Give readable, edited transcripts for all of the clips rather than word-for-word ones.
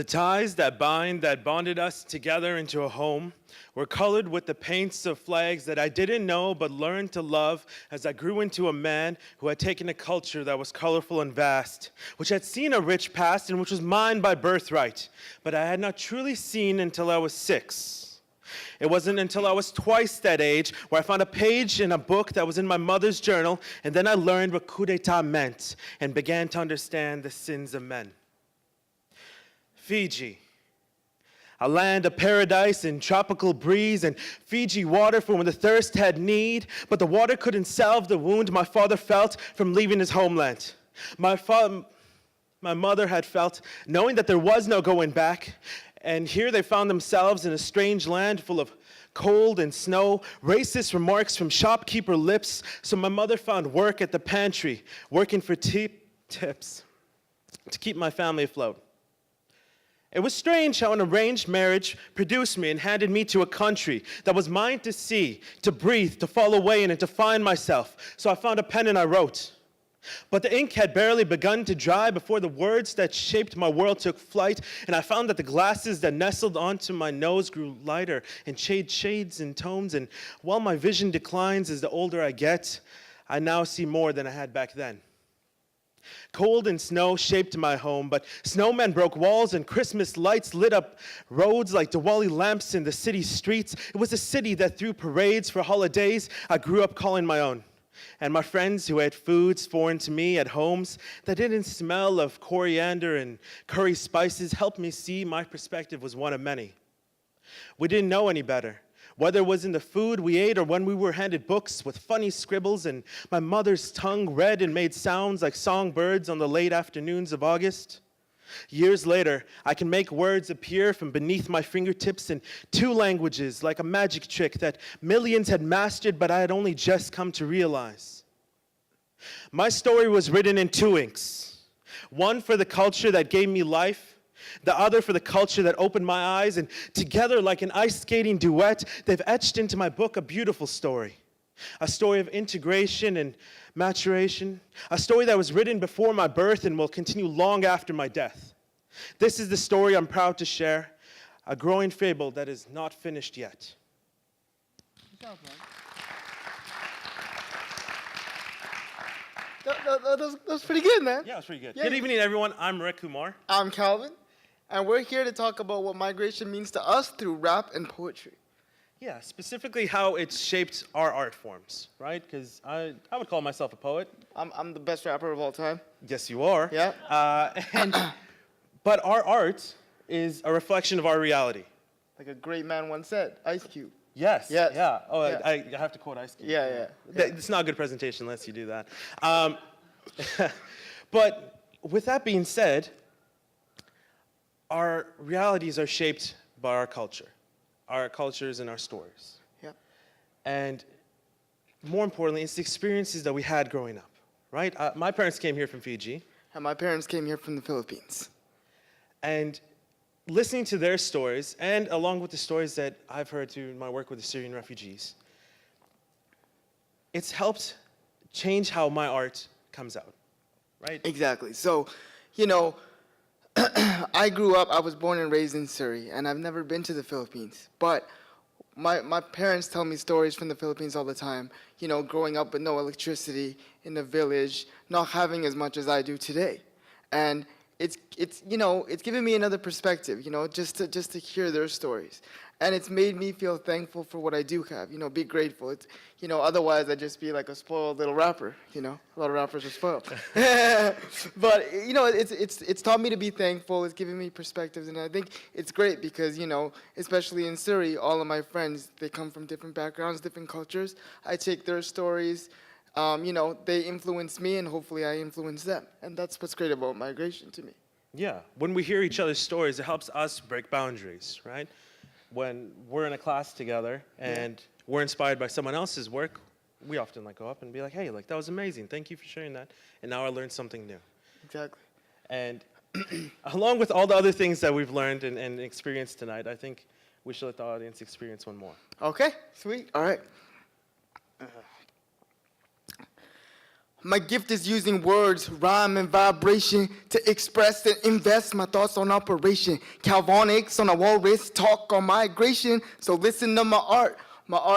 The ties that bonded us together into a home were colored with the paints of flags that I didn't know but learned to love as I grew into a man who had taken a culture that was colorful and vast, which had seen a rich past and which was mine by birthright, but I had not truly seen until I was 6. It wasn't until I was twice that age where I found a page in a book that was in my mother's journal, and then I learned what coup d'etat meant and began to understand the sins of men. Fiji, a land of paradise and tropical breeze, and Fiji water for when the thirst had need, but the water couldn't salve the wound my father felt from leaving his homeland. My mother had felt, knowing that there was no going back, and here they found themselves in a strange land full of cold and snow, racist remarks from shopkeeper lips, so my mother found work at the pantry, working for tips to keep my family afloat. It was strange how an arranged marriage produced me and handed me to a country that was mine to see, to breathe, to fall away in, and to find myself. So I found a pen and I wrote. But the ink had barely begun to dry before the words that shaped my world took flight, and I found that the glasses that nestled onto my nose grew lighter and changed shades and tones, and while my vision declines as the older I get, I now see more than I had back then. Cold and snow shaped my home, but snowmen broke walls and Christmas lights lit up roads like Diwali lamps in the city streets. It was a city that threw parades for holidays I grew up calling my own. And my friends who had foods foreign to me at homes that didn't smell of coriander and curry spices helped me see my perspective was one of many. We didn't know any better, whether it was in the food we ate or when we were handed books with funny scribbles and my mother's tongue read and made sounds like songbirds on the late afternoons of August. Years later, I can make words appear from beneath my fingertips in 2 languages like a magic trick that millions had mastered but I had only just come to realize. My story was written in 2 inks, one for the culture that gave me life, the other for the culture that opened my eyes, and together like an ice skating duet, they've etched into my book a beautiful story. A story of integration and maturation, a story that was written before my birth and will continue long after my death. This is the story I'm proud to share, a growing fable that is not finished yet. Good job, man. That was pretty good, man. Yeah, it was pretty good. Yeah. Good evening, everyone. I'm Rick Kumar. I'm Calvin, and we're here to talk about what migration means to us through rap and poetry. Yeah, specifically how it's shaped our art forms, right? Because I would call myself a poet. I'm the best rapper of all time. Yes, you are. Yeah. But our art is a reflection of our reality. Like a great man once said, Ice Cube. Yes. Yes. Yeah. Oh, Yeah. I have to quote Ice Cube. Yeah. It's not a good presentation unless you do that. But with that being said, our realities are shaped by our culture, our cultures and our stories. Yeah. And more importantly, it's the experiences that we had growing up, right? My parents came here from Fiji. And my parents came here from the Philippines. And listening to their stories, and along with the stories that I've heard through my work with the Syrian refugees, it's helped change how my art comes out, right? Exactly. So, I was born and raised in Surrey, and I've never been to the Philippines. But my parents tell me stories from the Philippines all the time, growing up with no electricity in the village, not having as much as I do today. And it's given me another perspective, just to hear their stories. And it's made me feel thankful for what I do have, be grateful. It's, otherwise I'd just be like a spoiled little rapper, A lot of rappers are spoiled. But, it's taught me to be thankful. It's given me perspectives. And I think it's great because, especially in Surrey, all of my friends, they come from different backgrounds, different cultures. I take their stories, they influence me, and hopefully I influence them. And that's what's great about migration to me. Yeah. When we hear each other's stories, it helps us break boundaries, right? When we're in a class together and we're inspired by someone else's work, we often go up and be like, hey, that was amazing. Thank you for sharing that. And now I learned something new. Exactly. And along with all the other things that we've learned and experienced tonight, I think we should let the audience experience one more. Okay, sweet. All right. My gift is using words, rhyme, and vibration to express and invest my thoughts on operation. Kalvonix on a walrus, talk on migration. So listen to my art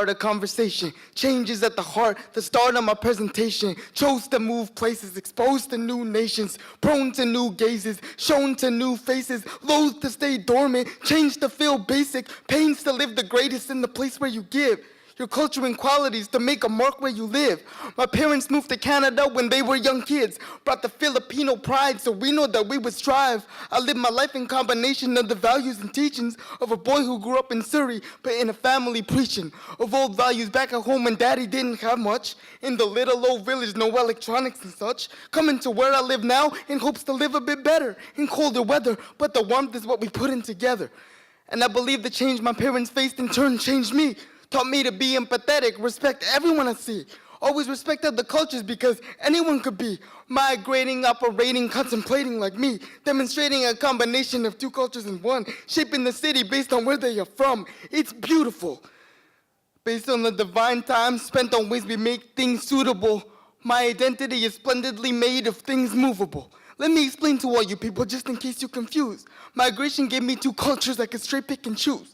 of conversation. Changes at the heart, the start of my presentation. Chose to move places, exposed to new nations. Prone to new gazes, shown to new faces. Loath to stay dormant, change to feel basic. Pains to live the greatest in the place where you give your culture and qualities to make a mark where you live. My parents moved to Canada when they were young kids, brought the Filipino pride so we know that we would strive. I live my life in combination of the values and teachings of a boy who grew up in Surrey, but in a family preaching of old values back at home when daddy didn't have much. In the little old village, no electronics and such. Coming to where I live now in hopes to live a bit better in colder weather, but the warmth is what we put in together. And I believe the change my parents faced in turn changed me. Taught me to be empathetic, respect everyone I see. Always respect other cultures because anyone could be migrating, operating, contemplating like me. Demonstrating a combination of two cultures in one. Shaping the city based on where they are from. It's beautiful. Based on the divine time spent on ways we make things suitable. My identity is splendidly made of things movable. Let me explain to all you people just in case you're confused. Migration gave me two cultures I could straight pick and choose.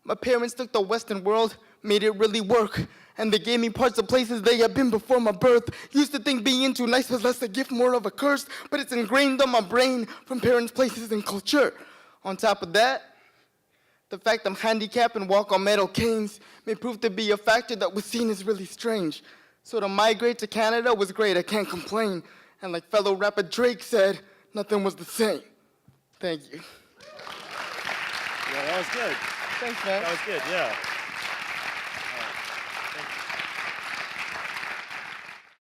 My parents took the Western world, made it really work. And they gave me parts of places they had been before my birth. Used to think being too nice was less a gift, more of a curse. But it's ingrained on my brain from parents, places, and culture. On top of that, the fact I'm handicapped and walk on metal canes may prove to be a factor that was seen as really strange. So to migrate to Canada was great, I can't complain. And like fellow rapper Drake said, nothing was the same. Thank you. Yeah, that was good. Thanks, man. That was good, yeah.